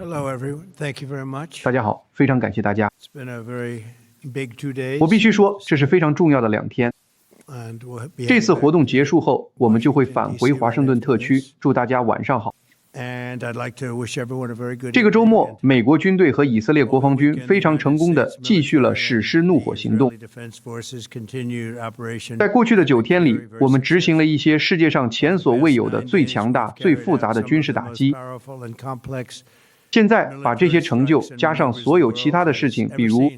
Hello, everyone. Thank you very much. 大家好，非常感谢大家。It's been a very big 2 days. 我必须说，这是非常重要的2天。 And we'll be 这次 heading 活动 back 结 to 束后，我们就会 Washington, 返回 D.C. 华盛顿 right 特 after 区。 this. 祝大家晚上好。 And I'd like to wish everyone a very good 这个周 evening 末 and，美国军队和以色列国防军 over the weekend, 非常成功 the 地 United 继续了 States 史诗怒火 military 行动 and。the Israeli Defense Forces continued Operation 在过去的9天里 very，我们执行了一些世界上前所未有的 past 9最 days, 强大、 we've 最 carried 复杂 out 的 some 军 of 事 the 打 most 击。 powerful and complex 现在把这些成就加上所有其他的事情，比如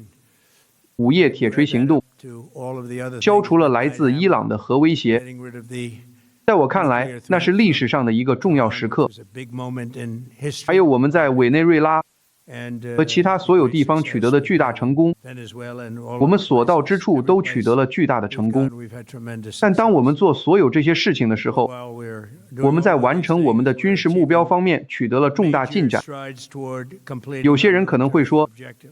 午夜铁锤行动， to all of the other 消 things 除了来自伊朗的核威胁。 getting rid of the 在我看来，那是历史上的一个重要时刻。 was a big moment in history 还有我们在委内瑞拉 and 和其他所有地方取得的巨大成功， Venezuela and all 我们 of the 所到 places. 之处都取得了巨大的 We've 成功。 we've had tremendous 但当我们做所有这些事情的时候， while we're 我们在 doing all 完 these 成我们的 things, 军事 we're 目标 achieving 方面取得了重大 major 进展。 strides toward completing 有些人可能会说， our objective.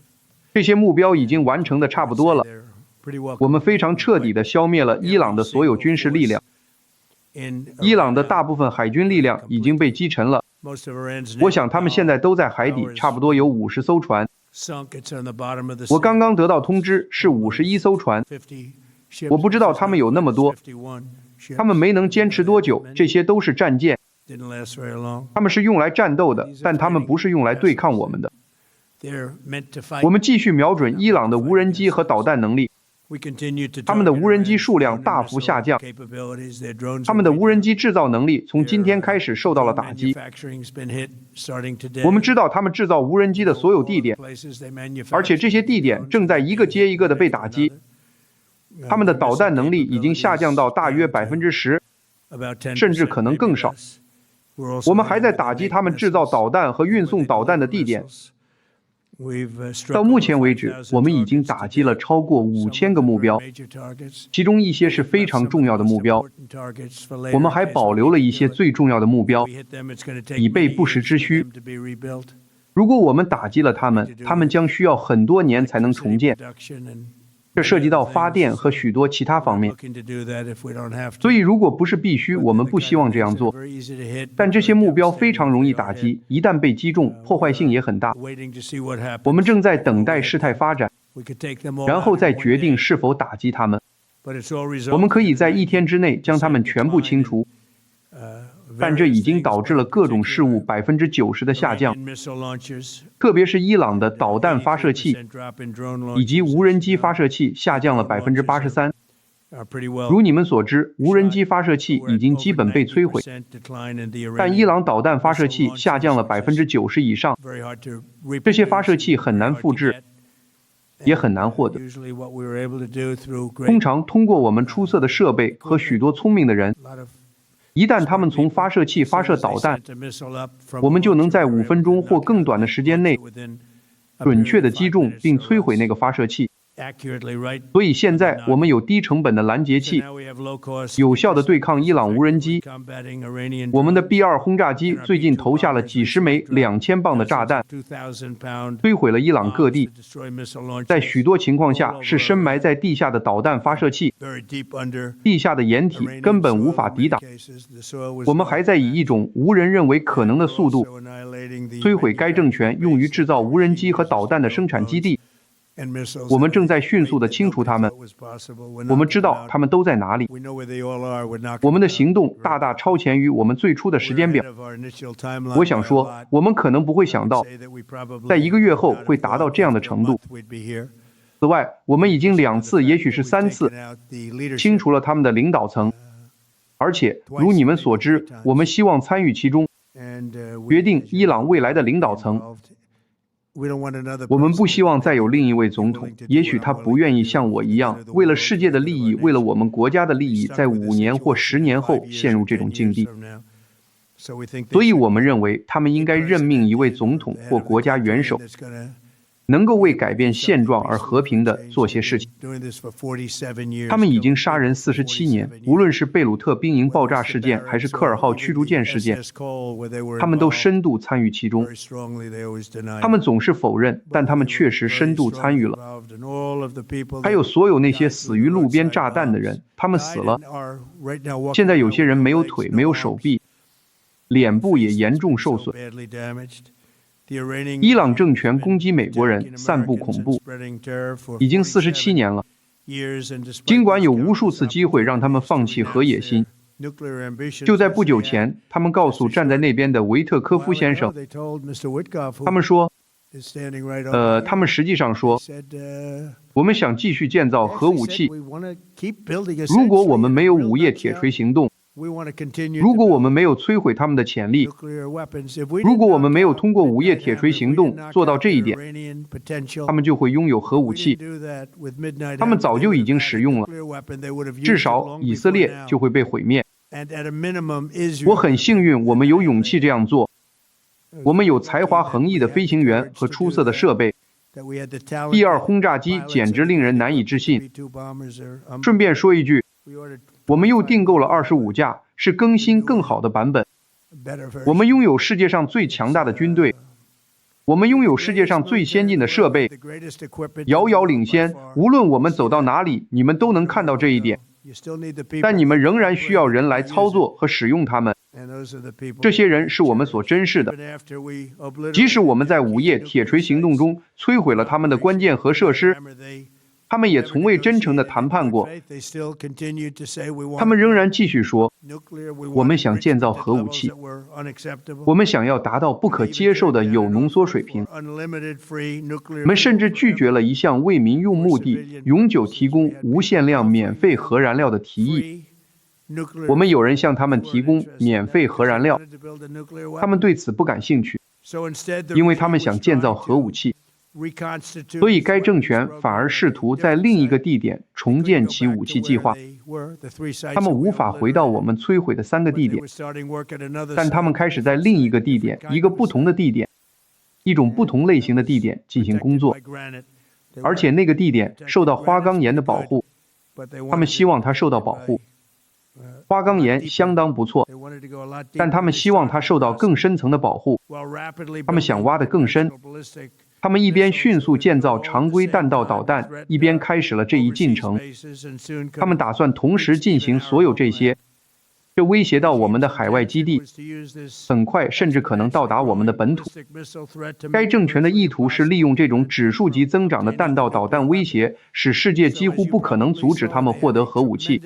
这些目标已经完成的差不多了。 They're pretty well 我们非常彻底地消灭了伊朗的所有军事力量， in 伊朗的大部分海军力量已经被击沉了。 most of our ends 我想他们现在都在海底，差不多有50艘船。 sunk. It's on the bottom of the 我 sea. 刚刚得到通知，是51艘船。 50 ships, 我不知道他们有那么多， 51 ships. 他们没能坚持多久，这些都是战舰， Didn't last very long. 他们是用来战斗的，但他们不是用来对抗我们的。 They're meant to fight. 我们继续瞄准伊朗的无人机和导弹能力， We continue to 他们的 target 无人机 Iran's 数量 数量大幅下降， capabilities. Their drones 他们的无人机制造能力从今天开始受到了打击。 manufacturing's been hit starting today. 我们知道他们制造无人机的所有地点， Places they manufacture 而且这些地点正在一个接一个的被打击。他们的导弹能力已经下降到大约10%， about 10%, 甚至可能更少。 We're also 我们还在打击他们制造导弹和运送导弹的地点。 We've struck 到目前为 over 止， 5,000 我们已经打击了超过5000个目标， major targets. 其中一些是非常重要的目标。 Important targets for later 我们还 in 保 case 留了一些最重要的目标 we，hit them, it's going to take 以备 many 不时 years 之 for 需。 them to be rebuilt. 如果我们打击了他们，他们将需要很多年才能重建。 Production and 这涉及到发电和许多其他方面。 looking to do that if we don't have to. 所以，如果不是必须，我们不希望这样做。 Very easy to hit, 但这些目标非常容易打击，一旦被击中，破坏性也很大。 waiting to see what happens. 我们正在等待事态发展， We could take them all 然后 out 再 in one 决定 day, 是否打击他们。 but it's all resulted 我们可以在1天之内将他们全部清除， 但这已经导致了各种事物90%的下降， Iranian missile launchers, 特别是伊朗的导弹发射器 80% drop in drone 以及 launches 无人机发射器下降了83%。 are pretty well 如你们所知，无人机发射器已经基本被摧毁， 90% decline in the 但 Iranian 伊朗导弹发射器下降了90%以上。 very hard to 这些 reproduce, 发射器很难 very hard 复 to 制 get. 也很难获得。 Usually what we were able to do through 通 great 常通过我们出色的设备和许多聪明的人， lot of 一旦他们从发射器发射导弹， sent a missile up from 我们就能在 launch, we were 5分 able 钟 to 或 knock 更 out 短的 the 时间内 launcher within a 准 period 确 of 地 5 击中 minutes 并 or 摧毁 less. 那个发射器。 Accurately right. 所以现在我们有低成本的拦截 So 器， now we have low cost 有效地对抗伊朗无人机。 combating Iranian 我们的 drones. B-2轰炸机最近投下了几十枚2000磅的炸弹， 2,000 pound 摧毁了伊朗各 bombs 地 to。destroy missile launchers 在许多情况下是深埋在地下的导弹发射器， very deep under 地下的掩体 Iranian 根本无 soil. 法 In 抵 many 挡。 cases, the soil was 我们还在以一种无人认为可能的速度 also annihilating the 摧毁该政权用于制造无人机和导弹的生产基地。 and missiles 我们正在迅速地清除它们。 that was possible. We're 我们 knocking 知 them 道 out. 他们都在哪里。 We know where they all are. We're knocking 我们的 them out. 行动大大超前于我们最初的时 We're 间表 ahead。of our initial timeline 我想 by a 说 lot. 我们可能不会想到 Say that we probably 在1个月后 would not 会 have 达到 thought 这样的 in a 程度。 month we'd be here. 此外，我们已经2次，也许是3次 Taken out the leadership. 清除了他们的领导层，而且如你们所知，我们希望参与其中， And, we 决定伊朗未来的领导层。 involved. We don't want another 我们不 person 希望再有另一位总统，也许他不愿意像我一样，为了世界的利益，为了我们国家的利益，在5年或10年后陷入这种境地。 So we think 所以，我们认为他们应该任命一位总统或国家元首， that's gonna 能够为改变现状而和平地做些事情。 doing this for 47 years. 他们已经杀人47年，无论是贝鲁特兵营爆炸事件，还是科尔号驱逐舰事件，他们都深度参与其中。他们总是否认，但他们确实深度参与了。还有所有那些死于路边炸弹的人，他们死了。现在有些人没有腿，没有手臂，脸部也严重受损。伊朗政权攻击美国人，散布恐怖，已经47年了。尽管有无数次机会让他们放弃核野心，就在不久前，他们告诉站在那边的维特科夫先生，他们实际上说，我们想继续建造核武器。如果我们没有午夜铁锤行动，如果我们没有摧毁他们的潜力，如果我们没有通过午夜铁锤行动做到这一点，他们就会拥有核武器。他们早就已经使用了，至少以色列就会被毁灭。我很幸运，我们有勇气这样做。我们有才华横溢的飞行员和出色的设备。B-2轰炸机简直令人难以置信。顺便说一句，我们又订购了25架，是更新更好的版本。我们拥有世界上最强大的军队，我们拥有世界上最先进的设备，遥遥领先。无论我们走到哪里，你们都能看到这一点。但你们仍然需要人来操作和使用它们。这些人是我们所珍视的。即使我们在午夜铁锤行动中摧毁了他们的关键核设施，他们也从未真诚地谈判过。他们仍然继续说，我们想建造核武器，我们想要达到不可接受的铀浓缩水平。我们甚至拒绝了一项为民用目的永久提供无限量免费核燃料的提议。我们有人向他们提供免费核燃料，他们对此不感兴趣，因为他们想建造核武器。所以该政权反而试图在另一个地点重建其武器计划。他们无法回到我们摧毁的3个地点，但他们开始在另一个地点，一个不同的地点，一种不同类型的地点进行工作，而且那个地点受到花岗岩的保护。他们希望它受到保护。花岗岩相当不错，但他们希望它受到更深层的保护。他们想挖得更深。他们一边迅速建造常规弹道导弹，一边开始了这一进程。他们打算同时进行所有这些，这威胁到我们的海外基地，很快甚至可能到达我们的本土。该政权的意图是利用这种指数级增长的弹道导弹威胁，使世界几乎不可能阻止他们获得核武器。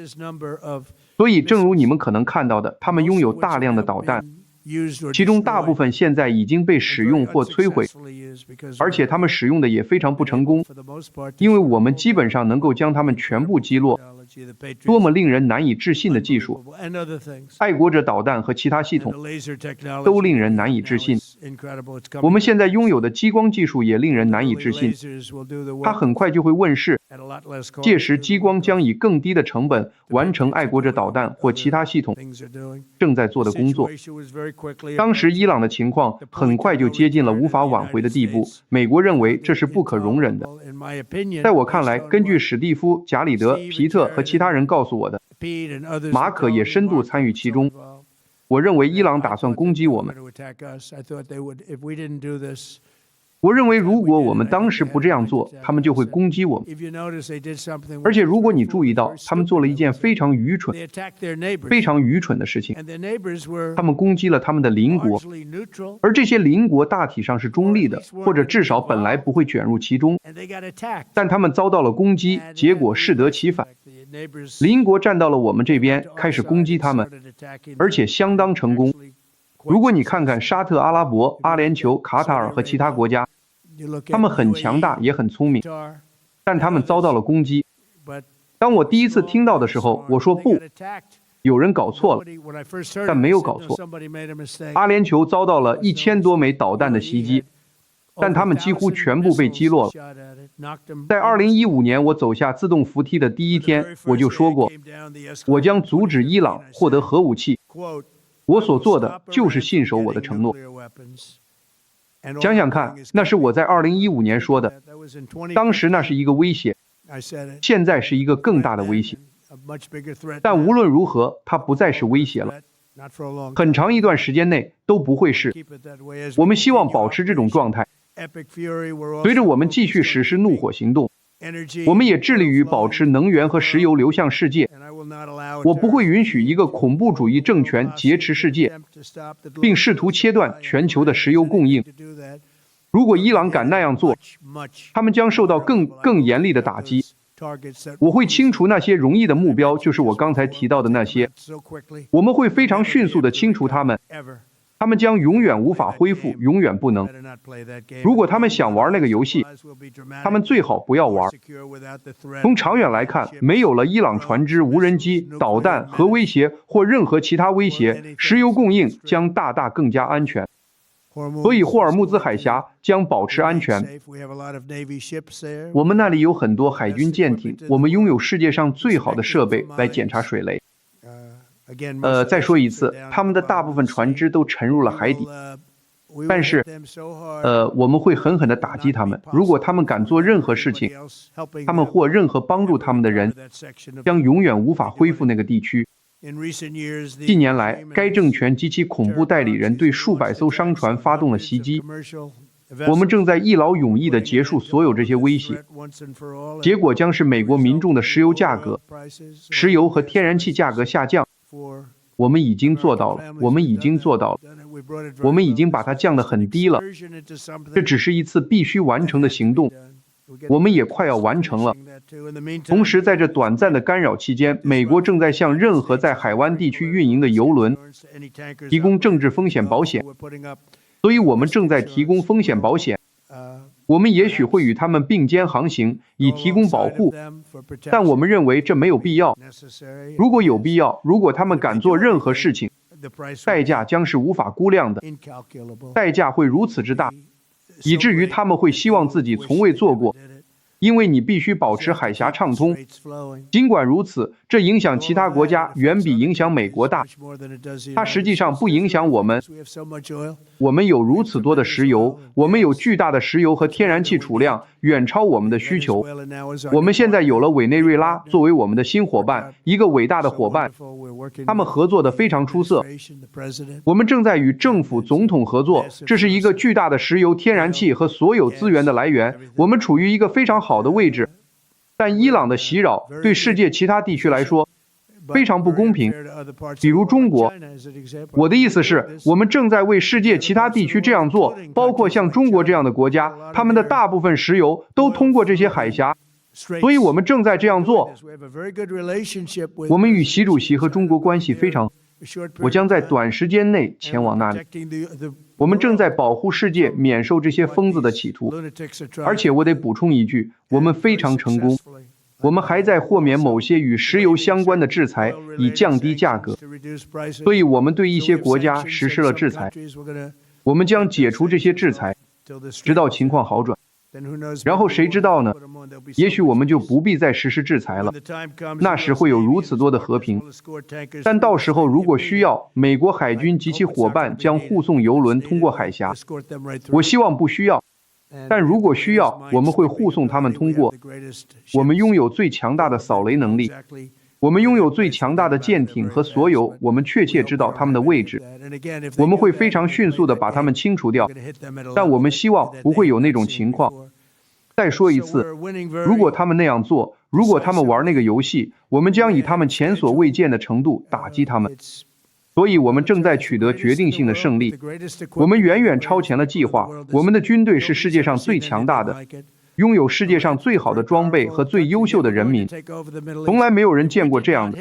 所以，正如你们可能看到的，他们拥有大量的导弹。其中大部分现在已经被使用或摧毁，而且他们使用的也非常不成功，因为我们基本上能够将它们全部击落。多么令人难以置信的技术！爱国者导弹和其他系统都令人难以置信。我们现在拥有的激光技术也令人难以置信，它很快就会问世，届时激光将以更低的成本完成爱国者导弹或其他系统正在做的工作。当时伊朗的情况很快就接近了无法挽回的地步，美国认为这是不可容忍的。在我看来，根据史蒂夫、贾里德、皮特和其他人告诉我的，马可也深度参与其中。我认为伊朗打算攻击我们。我认为如果我们当时不这样做，他们就会攻击我们。而且如果你注意到，他们做了一件非常愚蠢的事情，他们攻击了他们的邻国，而这些邻国大体上是中立的，或者至少本来不会卷入其中，但他们遭到了攻击，结果适得其反。邻国站到了我们这边，开始攻击他们，而且相当成功。如果你看看沙特阿拉伯、阿联酋、卡塔尔和其他国家，他们很强大也很聪明，但他们遭到了攻击。当我第一次听到的时候，我说不，有人搞错了，但没有搞错。阿联酋遭到了1000多枚导弹的袭击，但他们几乎全部被击落了。在2015年我走下自动扶梯的第一天，我就说过，我将阻止伊朗获得核武器。我所做的就是信守我的承诺。想想看，那是我在2015年说的，当时那是一个威胁，现在是一个更大的威胁。但无论如何，它不再是威胁了，很长一段时间内都不会是。我们希望保持这种状态。随着我们继续实施怒火行动，我们也致力于保持能源和石油流向世界。我不会允许一个恐怖主义政权劫持世界，并试图切断全球的石油供应。如果伊朗敢那样做，他们将受到更严厉的打击。我会清除那些容易的目标，就是我刚才提到的那些。我们会非常迅速地清除他们，他们将永远无法恢复，永远不能。如果他们想玩那个游戏，他们最好不要玩。从长远来看，没有了伊朗船只、无人机、导弹、核威胁或任何其他威胁，石油供应将大大更加安全。所以霍尔木兹海峡将保持安全。我们那里有很多海军舰艇，我们拥有世界上最好的设备来检查水雷。再说一次，他们的大部分船只都沉入了海底。但是，我们会狠狠地打击他们。如果他们敢做任何事情，他们或任何帮助他们的人，将永远无法恢复那个地区。近年来，该政权及其恐怖代理人对数百艘商船发动了袭击。我们正在一劳永逸地结束所有这些威胁，结果将是美国民众的石油价格、石油和天然气价格下降。我们已经做到了，我们已经做到了，我们已经把它降得很低了。这只是一次必须完成的行动，我们也快要完成了。同时，在这短暂的干扰期间，美国正在向任何在海湾地区运营的油轮提供政治风险保险，所以我们正在提供风险保险。我们也许会与他们并肩航行，以提供保护，但我们认为这没有必要。如果有必要，如果他们敢做任何事情，代价将是无法估量的，代价会如此之大，以至于他们会希望自己从未做过。因为你必须保持海峡畅通。尽管如此，这影响其他国家远比影响美国大。它实际上不影响我们。我们有如此多的石油，我们有巨大的石油和天然气储量，远超我们的需求。我们现在有了委内瑞拉作为我们的新伙伴，一个伟大的伙伴。他们合作得非常出色。我们正在与政府、总统合作，这是一个巨大的石油、天然气和所有资源的来源。我们处于一个非常好的位置，但伊朗的袭扰对世界其他地区来说非常不公平，比如中国。我的意思是，我们正在为世界其他地区这样做，包括像中国这样的国家，他们的大部分石油都通过这些海峡，所以我们正在这样做。我们与习主席和中国关系非常好，我将在短时间内前往那里。我们正在保护世界免受这些疯子的企图，而且我得补充一句，我们非常成功。我们还在豁免某些与石油相关的制裁，以降低价格。所以我们对一些国家实施了制裁，我们将解除这些制裁，直到情况好转。然后谁知道呢？也许我们就不必再实施制裁了，那时会有如此多的和平。但到时候如果需要，美国海军及其伙伴将护送油轮通过海峡。我希望不需要，但如果需要，我们会护送他们通过。我们拥有最强大的扫雷能力，我们拥有最强大的舰艇和所有，我们确切知道他们的位置。我们会非常迅速地把他们清除掉，但我们希望不会有那种情况。再说一次，如果他们那样做，如果他们玩那个游戏，我们将以他们前所未见的程度打击他们。所以我们正在取得决定性的胜利，我们远远超前了计划。我们的军队是世界上最强大的，拥有世界上最好的装备和最优秀的人民，从来没有人见过这样的。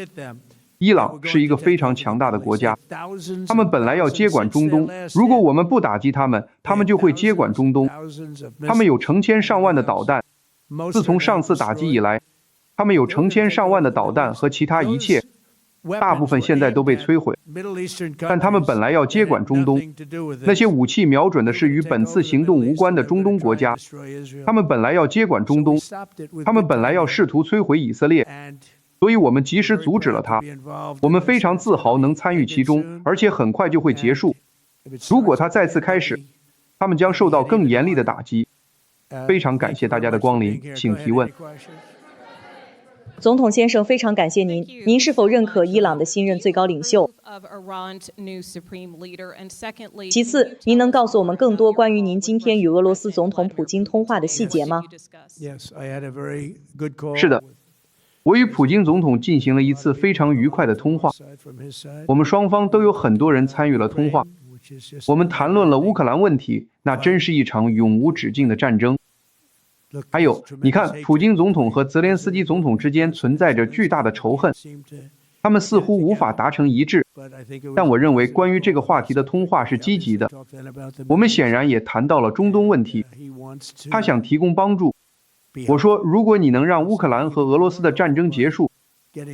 伊朗是一个非常强大的国家，他们本来要接管中东，如果我们不打击他们，他们就会接管中东。他们有成千上万的导弹，自从上次打击以来，他们有成千上万的导弹和其他一切，大部分现在都被摧毁。但他们本来要接管中东，那些武器瞄准的是与本次行动无关的中东国家。他们本来要接管中东，他们本来要试图摧毁以色列。所以我们及时阻止了他。我们非常自豪能参与其中，而且很快就会结束。如果他再次开始，他们将受到更严厉的打击。非常感谢大家的光临，请提问。总统先生，非常感谢您。您是否认可伊朗的新任最高领袖？其次，您能告诉我们更多关于您今天与俄罗斯总统普京通话的细节吗？是的。我与普京总统进行了一次非常愉快的通话，我们双方都有很多人参与了通话。我们谈论了乌克兰问题，那真是一场永无止境的战争。还有，你看，普京总统和泽连斯基总统之间存在着巨大的仇恨，他们似乎无法达成一致。但我认为，关于这个话题的通话是积极的。我们显然也谈到了中东问题，他想提供帮助。我说，如果你能让乌克兰和俄罗斯的战争结束，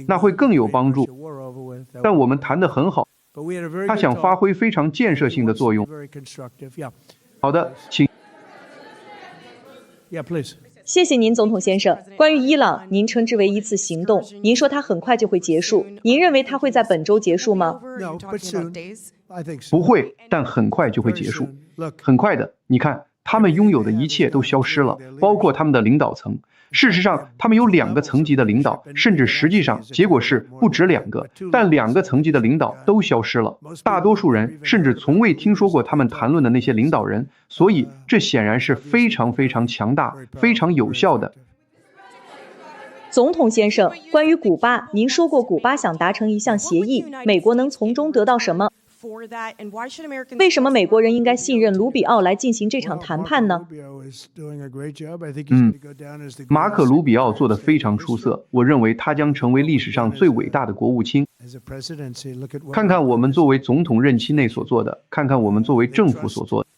那会更有帮助。但我们谈得很好，他想发挥非常建设性的作用。好的，请。谢谢您，总统先生。关于伊朗，您称之为一次行动，您说它很快就会结束，您认为它会在本周结束吗？不会，但很快就会结束。很快的，你看，他们拥有的一切都消失了，包括他们的领导层。事实上，他们有2个层级的领导，甚至实际上结果是不止2个，但2个层级的领导都消失了。大多数人甚至从未听说过他们谈论的那些领导人，所以这显然是非常非常强大、非常有效的。总统先生，关于古巴，您说过古巴想达成一项协议，美国能从中得到什么？为什么美国人应该信任卢比奥来进行这场谈判呢？马可·卢比奥做得非常出色，我认为他将成为历史上最伟大的国务卿。看看我们作为总统任期内所做的，看看我们作为政府所做的。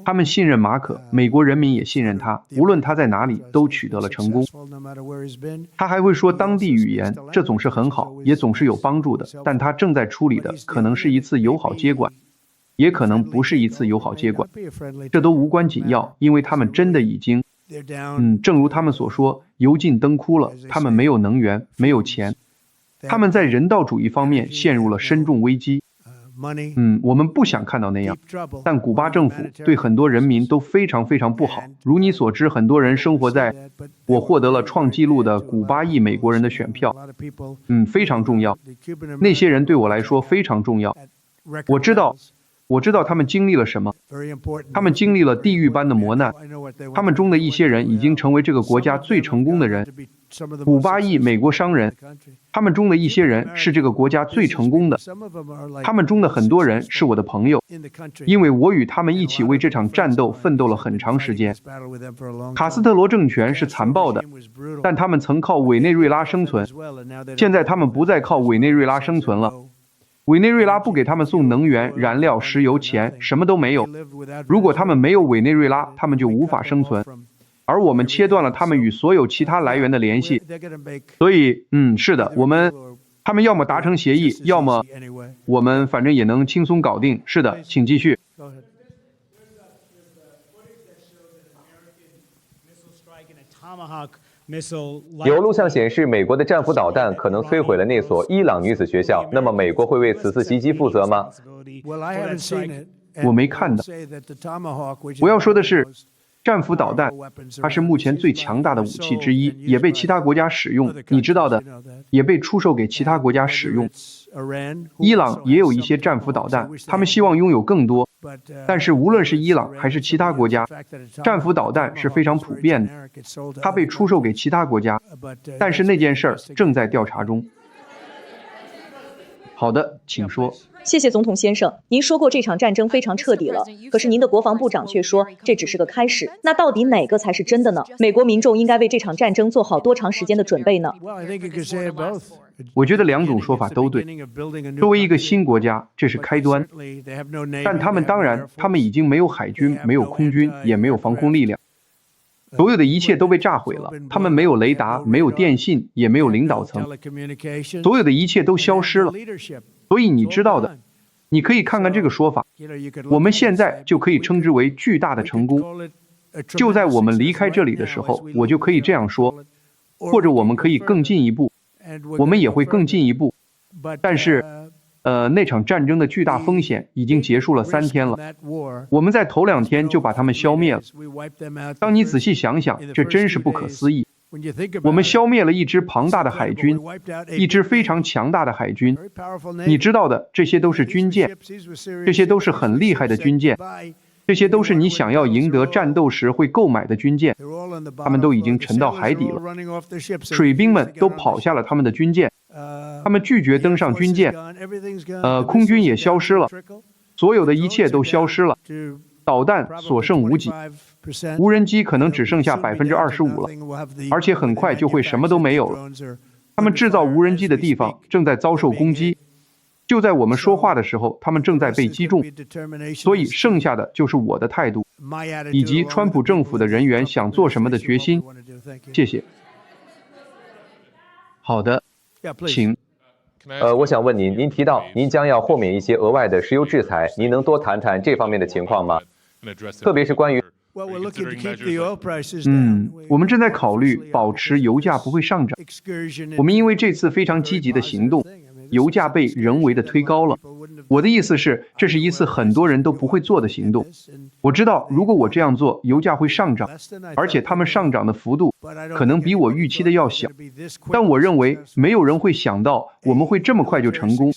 他们信任马可，美国人民也信任他，无论他在哪里都取得了成功。他还会说当地语言，这总是很好，也总是有帮助的。但他正在处理的可能是一次友好接管，也可能不是一次友好接管，这都无关紧要，因为他们真的已经，正如他们所说，油尽灯枯了，他们没有能源，没有钱，他们在人道主义方面陷入了深重危机。我们不想看到那样，但古巴政府对很多人民都非常非常不好。如你所知，很多人生活在我获得了创纪录的古巴裔美国人的选票，非常重要。那些人对我来说非常重要。我知道他们经历了什么，他们经历了地狱般的磨难，他们中的一些人已经成为这个国家最成功的人。古巴裔美国商人，他们中的一些人是这个国家最成功的，他们中的很多人是我的朋友，因为我与他们一起为这场战斗奋斗了很长时间。卡斯特罗政权是残暴的，但他们曾靠委内瑞拉生存，现在他们不再靠委内瑞拉生存了。委内瑞拉不给他们送能源、燃料、石油、钱，什么都没有。如果他们没有委内瑞拉，他们就无法生存。而我们切断了他们与所有其他来源的联系，所以，是的，他们要么达成协议，要么我们反正也能轻松搞定。是的，请继续。有录像显示，美国的战斧导弹可能摧毁了那所伊朗女子学校。那么，美国会为此次袭击负责吗？我没看到。我要说的是，战斧导弹，它是目前最强大的武器之一，也被其他国家使用。你知道的，也被出售给其他国家使用。伊朗也有一些战斧导弹，他们希望拥有更多。但是无论是伊朗还是其他国家，战斧导弹是非常普遍的，它被出售给其他国家。但是那件事儿正在调查中。好的，请说。谢谢总统先生，您说过这场战争非常彻底了，可是您的国防部长却说这只是个开始。那到底哪个才是真的呢？美国民众应该为这场战争做好多长时间的准备呢？我觉得2种说法都对。作为一个新国家，这是开端，但他们已经没有海军，没有空军，也没有防空力量。所有的一切都被炸毁了，他们没有雷达，没有电信，也没有领导层，所有的一切都消失了。所以你知道的，你可以看看这个说法，我们现在就可以称之为巨大的成功。就在我们离开这里的时候，我就可以这样说，或者我们可以更进一步，我们也会更进一步。但是那场战争的巨大风险已经结束了3天了，我们在头2天就把他们消灭了。当你仔细想想，这真是不可思议。我们消灭了一支庞大的海军，一支非常强大的海军。你知道的，这些都是军舰，这些都是很厉害的军舰，这些都是你想要赢得战斗时会购买的军舰。他们都已经沉到海底了，水兵们都跑下了他们的军舰，他们拒绝登上军舰，空军也消失了。所有的一切都消失了，导弹所剩无几，无人机可能只剩下25%了，而且很快就会什么都没有了。他们制造无人机的地方正在遭受攻击，就在我们说话的时候，他们正在被击中。所以剩下的就是我的态度，以及川普政府的人员想做什么的决心。谢谢。好的，请。我想问您，您提到您将要豁免一些额外的石油制裁，您能多谈谈这方面的情况吗？特别是关于我们正在考虑保持油价不会上涨。我们因为这次非常积极的行动，油价被人为的推高了。我的意思是，这是一次很多人都不会做的行动。我知道，如果我这样做，油价会上涨，而且它们上涨的幅度可能比我预期的要小。但我认为，没有人会想到我们会这么快就成功。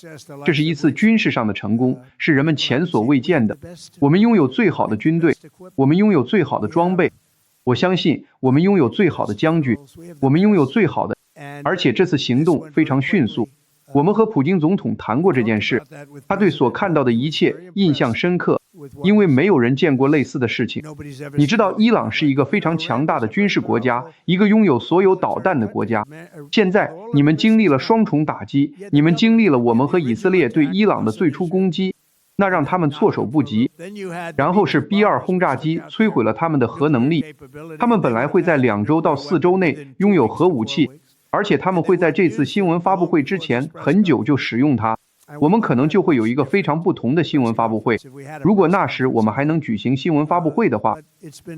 这是一次军事上的成功，是人们前所未见的。我们拥有最好的军队，我们拥有最好的装备。我相信，我们拥有最好的将军，我们拥有最好的，而且这次行动非常迅速。我们和普京总统谈过这件事，他对所看到的一切印象深刻，因为没有人见过类似的事情。你知道，伊朗是一个非常强大的军事国家，一个拥有所有导弹的国家。现在你们经历了双重打击，你们经历了我们和以色列对伊朗的最初攻击，那让他们措手不及。然后是 B-2轰炸机摧毁了他们的核能力，他们本来会在2周到4周内拥有核武器。而且他们会在这次新闻发布会之前很久就使用它，我们可能就会有一个非常不同的新闻发布会，如果那时我们还能举行新闻发布会的话。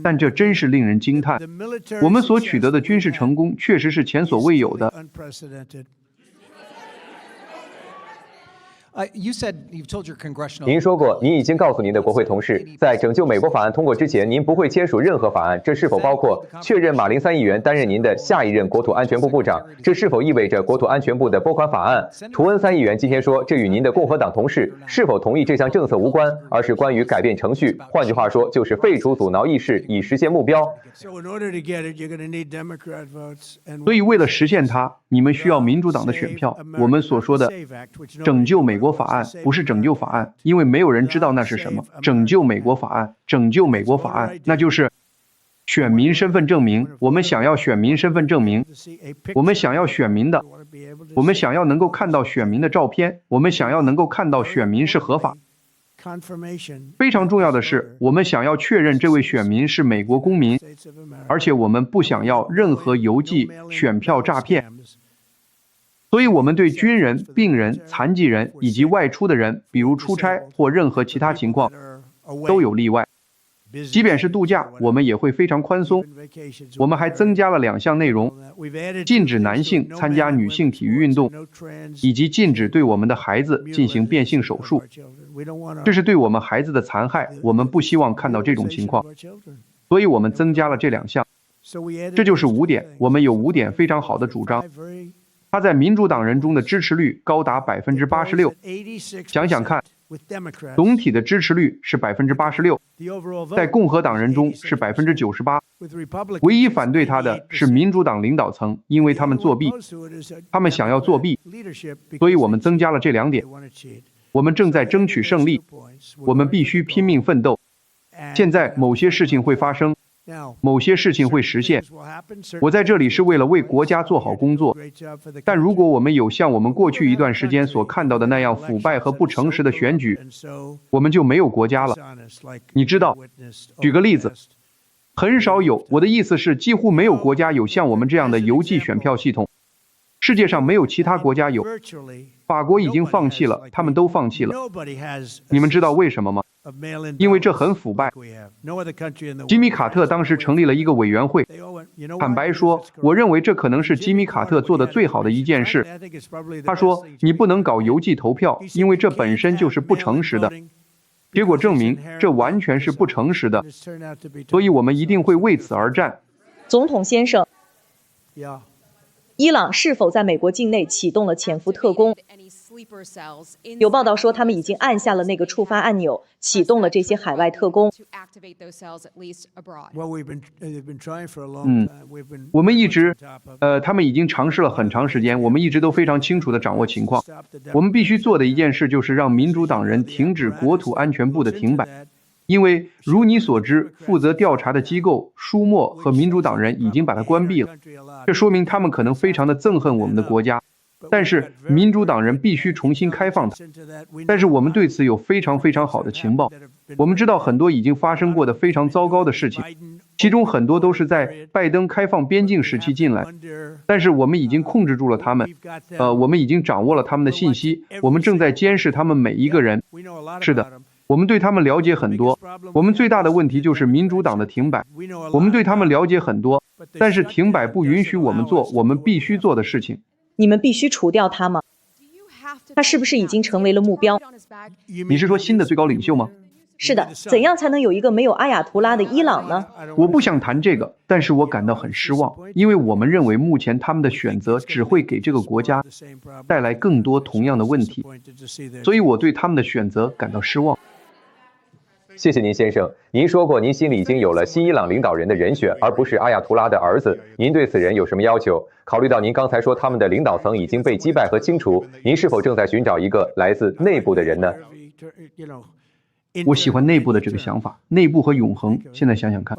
但这真是令人惊叹，我们所取得的军事成功确实是前所未有的。您说过，您已经告诉您的国会同事，在拯救美国法案通过之前，您不会签署任何法案。这是否包括确认马林参议员担任您的下一任国土安全部部长？这是否意味着国土安全部的拨款法案？图恩参议员今天说，这与您的共和党同事是否同意这项政策无关，而是关于改变程序。换句话说，就是废除阻挠议事，以实现目标。所以为了实现它，你们需要民主党的选票。我们所说的拯救美国法案不是拯救法案，因为没有人知道那是什么。拯救美国法案，拯救美国法案，那就是选民身份证明。我们想要选民身份证明，我们想要选民的，我们想要能够看到选民的照片，我们想要能够看到选民是合法。非常重要的是，我们想要确认这位选民是美国公民，而且我们不想要任何邮寄选票诈骗。所以我们对军人、病人、残疾人以及外出的人，比如出差或任何其他情况，都有例外。即便是度假，我们也会非常宽松。我们还增加了2项内容：禁止男性参加女性体育运动，以及禁止对我们的孩子进行变性手术。这是对我们孩子的残害，我们不希望看到这种情况，所以我们增加了这2项。这就是5点，我们有5点非常好的主张。他在民主党人中的支持率高达86%。想想看，总体的支持率是86%，在共和党人中是98%。唯一反对他的是民主党领导层，因为他们作弊，他们想要作弊，所以我们增加了这2点。我们正在争取胜利，我们必须拼命奋斗。现在某些事情会发生，某些事情会实现。我在这里是为了为国家做好工作，但如果我们有像我们过去一段时间所看到的那样腐败和不诚实的选举，我们就没有国家了。你知道，举个例子，很少有，我的意思是几乎没有国家有像我们这样的邮寄选票系统。世界上没有其他国家有。法国已经放弃了，他们都放弃了。你们知道为什么吗？因为这很腐败。吉米·卡特当时成立了一个委员会。坦白说，我认为这可能是吉米·卡特做的最好的一件事。他说，你不能搞邮寄投票，因为这本身就是不诚实的。结果证明，这完全是不诚实的。所以我们一定会为此而战。总统先生，伊朗是否在美国境内启动了潜伏特工？有报道说，他们已经按下了那个触发按钮，启动了这些海外特工。我们一直，他们已经尝试了很长时间，我们一直都非常清楚地掌握情况。我们必须做的一件事就是让民主党人停止国土安全部的停摆，因为如你所知，负责调查的机构舒默和民主党人已经把它关闭了，这说明他们可能非常的憎恨我们的国家。但是民主党人必须重新开放它。但是我们对此有非常非常好的情报，我们知道很多已经发生过的非常糟糕的事情，其中很多都是在拜登开放边境时期进来，但是我们已经控制住了他们，我们已经掌握了他们的信息，我们正在监视他们每一个人。是的，我们对他们了解很多，我们最大的问题就是民主党的停摆，我们对他们了解很多，但是停摆不允许我们做我们必须做的事情。你们必须除掉他吗？他是不是已经成为了目标？你是说新的最高领袖吗？是的，怎样才能有一个没有阿亚图拉的伊朗呢？我不想谈这个，但是我感到很失望，因为我们认为目前他们的选择只会给这个国家带来更多同样的问题，所以我对他们的选择感到失望。谢谢您，先生。您说过，您心里已经有了新伊朗领导人的人选，而不是阿亚图拉的儿子。您对此人有什么要求？考虑到您刚才说他们的领导层已经被击败和清除，您是否正在寻找一个来自内部的人呢？我喜欢内部的这个想法，内部和永恒。现在想想看，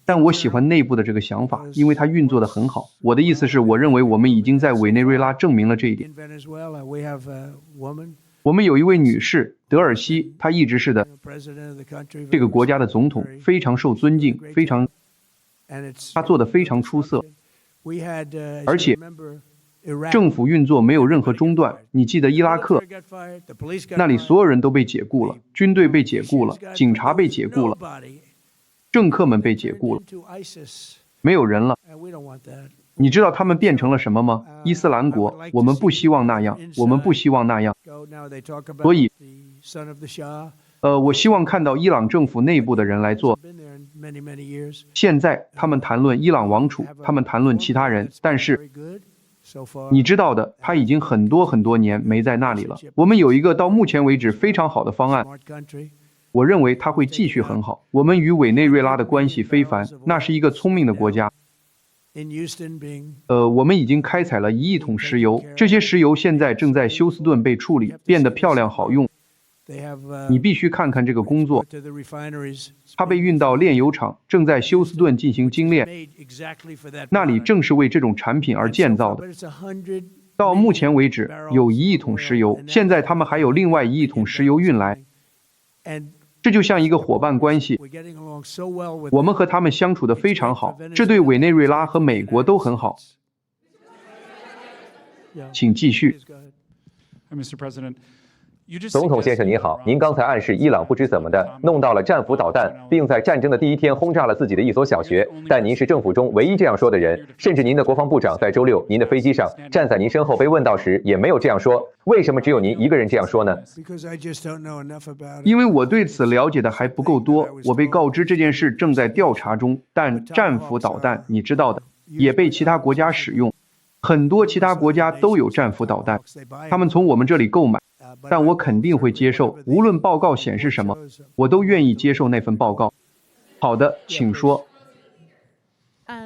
但我喜欢内部的这个想法，因为它运作得很好。我的意思是，我认为我们已经在委内瑞拉证明了这一点。我们有一位女士，德尔西，她一直是的这个国家的总统，非常受尊敬，她做得非常出色，而且政府运作没有任何中断。你记得伊拉克那里所有人都被解雇了，军队被解雇了，警察被解雇了，政客们被解雇了，没有人了。你知道他们变成了什么吗？伊斯兰国。我们不希望那样，我们不希望那样。所以，我希望看到伊朗政府内部的人来做。现在他们谈论伊朗王储，他们谈论其他人，但是你知道的，他已经很多年没在那里了。我们有一个到目前为止非常好的方案，我认为他会继续很好。我们与委内瑞拉的关系非凡，那是一个聪明的国家。我们已经开采了1亿桶石油，这些石油现在正在休斯顿被处理，变得漂亮好用。你必须看看这个工作，它被运到炼油厂，正在休斯顿进行精炼，那里正是为这种产品而建造的。到目前为止有1亿桶石油，现在他们还有另外1亿桶石油运来。这就像一个伙伴关系，我们和他们相处得非常好，这对委内瑞拉和美国都很好。请继续。总统先生您好，您刚才暗示伊朗不知怎么的弄到了战斧导弹，并在战争的第一天轰炸了自己的一所小学，但您是政府中唯一这样说的人，甚至您的国防部长在周6您的飞机上站在您身后被问到时也没有这样说，为什么只有您一个人这样说呢？因为我对此了解的还不够多，我被告知这件事正在调查中，但战斧导弹你知道的也被其他国家使用，很多其他国家都有战斧导弹，他们从我们这里购买，但我肯定会接受，无论报告显示什么，我都愿意接受那份报告。好的，请说。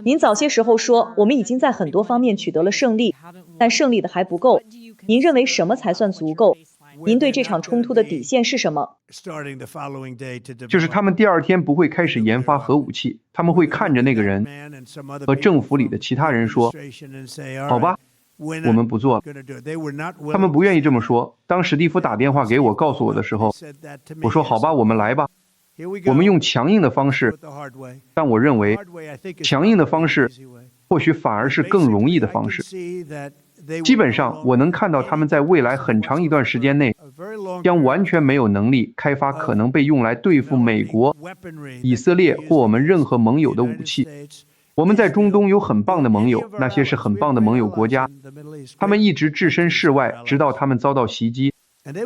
您早些时候说，我们已经在很多方面取得了胜利，但胜利的还不够。您认为什么才算足够？您对这场冲突的底线是什么？就是他们第2天不会开始研发核武器，他们会看着那个人和政府里的其他人说，好吧，我们不做了。他们不愿意这么说。当史蒂夫打电话给我告诉我的时候，我说好吧，我们来吧，我们用强硬的方式，但我认为强硬的方式或许反而是更容易的方式。基本上我能看到他们在未来很长一段时间内将完全没有能力开发可能被用来对付美国、以色列或我们任何盟友的武器。我们在中东有很棒的盟友，那些是很棒的盟友国家，他们一直置身事外，直到他们遭到袭击。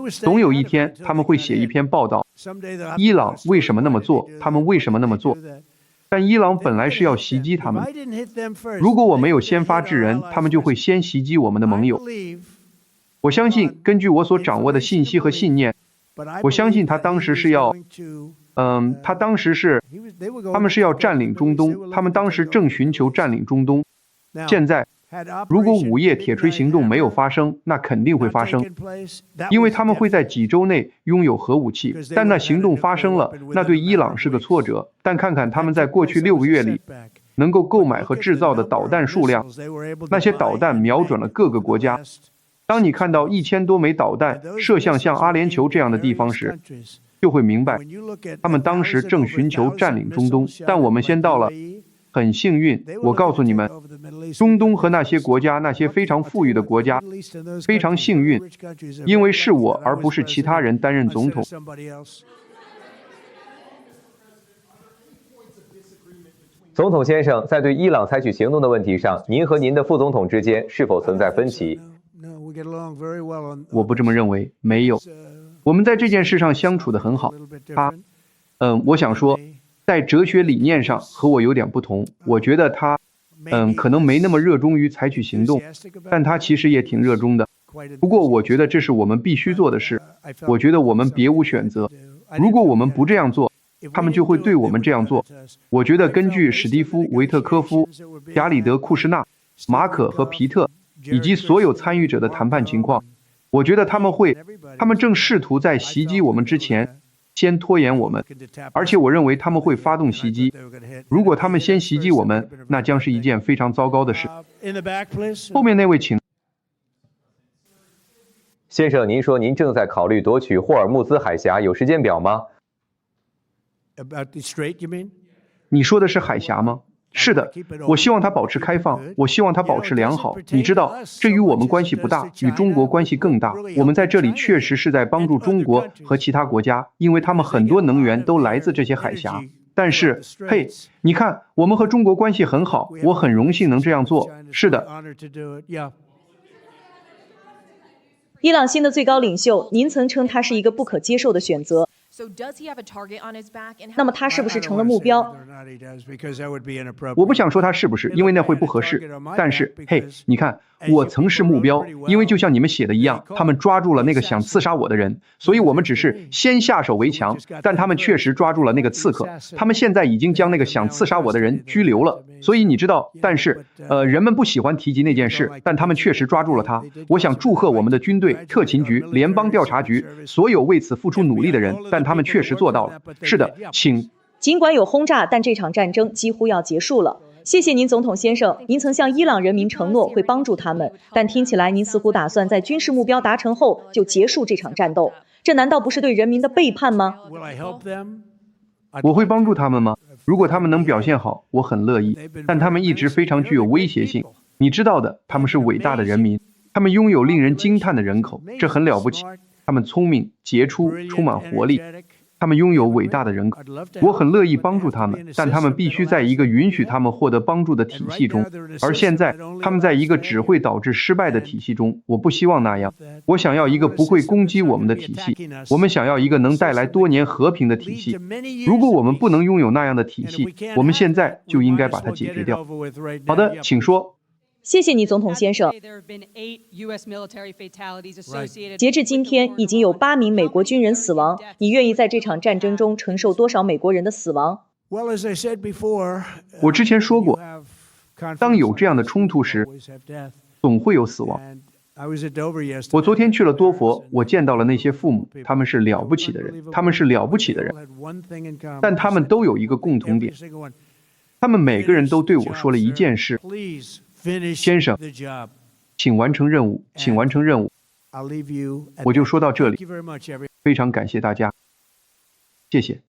总有一天他们会写一篇报道，伊朗为什么那么做，他们为什么那么做。但伊朗本来是要袭击他们的，如果我没有先发制人，他们就会先袭击我们的盟友。我相信，根据我所掌握的信息和信念，我相信他当时是要，他们是要占领中东，他们当时正寻求占领中东。现在，如果午夜铁锤行动没有发生，那肯定会发生，因为他们会在几周内拥有核武器。但那行动发生了，那对伊朗是个挫折。但看看他们在过去6个月里能够购买和制造的导弹数量，那些导弹瞄准了各个国家。当你看到1000多枚导弹射向像阿联酋这样的地方时，就会明白，他们当时正寻求占领中东。但我们先到了，很幸运，我告诉你们，中东和那些国家，那些非常富裕的国家，非常幸运，因为是我而不是其他人担任总统。总统先生，在对伊朗采取行动的问题上，您和您的副总统之间是否存在分歧？我不这么认为，没有。我们在这件事上相处得很好。我想说，在哲学理念上和我有点不同。我觉得他，可能没那么热衷于采取行动，但他其实也挺热衷的。不过，我觉得这是我们必须做的事。我觉得我们别无选择。如果我们不这样做，他们就会对我们这样做。我觉得根据史蒂夫·维特科夫、贾里德·库什纳、马可和皮特以及所有参与者的谈判情况，我觉得他们正试图在袭击我们之前先拖延我们，而且我认为他们会发动袭击。如果他们先袭击我们，那将是一件非常糟糕的事。后面那位请。先生，您说您正在考虑夺取霍尔木兹海峡，有时间表吗？你说的是海峡吗？是的，我希望它保持开放，我希望它保持良好。你知道，这与我们关系不大，与中国关系更大。我们在这里确实是在帮助中国和其他国家，因为他们很多能源都来自这些海峡。但是，嘿，你看，我们和中国关系很好，我很荣幸能这样做。是的。伊朗新的最高领袖，您曾称他是一个不可接受的选择。那么他是不是成了目标？我不想说他是不是，因为那会不合适。但是，嘿，你看，我曾是目标，因为就像你们写的一样，他们抓住了那个想刺杀我的人，所以我们只是先下手为强，但他们确实抓住了那个刺客，他们现在已经将那个想刺杀我的人拘留了。所以你知道，但是，人们不喜欢提及那件事，但他们确实抓住了他。我想祝贺我们的军队、特勤局、联邦调查局，所有为此付出努力的人，但他们确实做到了。是的，请。尽管有轰炸，但这场战争几乎要结束了。谢谢您，总统先生。您曾向伊朗人民承诺会帮助他们，但听起来您似乎打算在军事目标达成后就结束这场战斗。这难道不是对人民的背叛吗？我会帮助他们吗？如果他们能表现好，我很乐意。但他们一直非常具有威胁性。你知道的，他们是伟大的人民，他们拥有令人惊叹的人口，这很了不起。他们聪明、杰出、充满活力。他们拥有伟大的人口，我很乐意帮助他们，但他们必须在一个允许他们获得帮助的体系中。而现在，他们在一个只会导致失败的体系中。我不希望那样。我想要一个不会攻击我们的体系。我们想要一个能带来多年和平的体系。如果我们不能拥有那样的体系，我们现在就应该把它解决掉。好的，请说。谢谢你，总统先生。截至今天，已经有8名美国军人死亡。你愿意在这场战争中承受多少美国人的死亡？我之前说过，当有这样的冲突时，总会有死亡。我昨天去了多佛，我见到了那些父母，他们是了不起的人，他们是了不起的人，但他们都有一个共同点，他们每个人都对我说了一件事。先生，请完成任务，请完成任务。我就说到这里，非常感谢大家，谢谢。